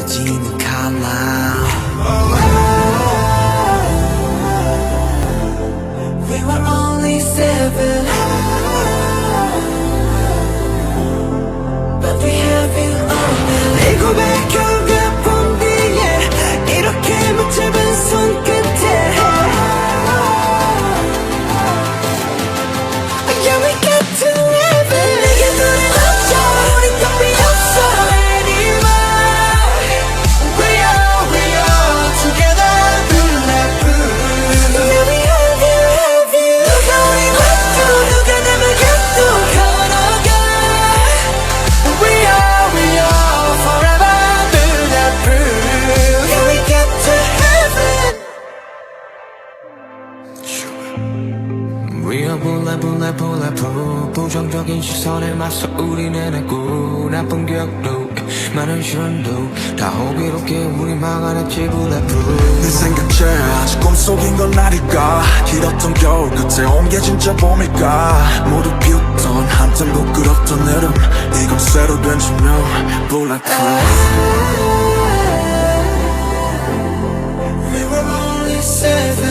흐려지는 컬러. We were only seven, but we have you all now. 내 고백 겪어본 뒤에 이렇게 붙잡은 손끝에 Yeah, we got to heaven. 내게 돌아왔죠. 우린 더 필요 없어 anymore. We are together, bulletproof. Yeah, we have you. 누가 우리 놔둬, 누가 남을 곁도 걸어가. We are forever bulletproof. Yeah, we got to heaven. We are bulletproof. 부정적인 시선에 맞서 우리는 했고 나쁜 기억도 많은 시련도 다 호기롭게 우리 막아냈지 bulletproof. 네 생각제 아직 꿈속인 건 아닐까. 길었던 겨울 끝에 온 게 진짜 봄일까. 모두 비웃던 한참 부끄럽던 여름 이건 새로 된 조명 bulletproof. We were only seven.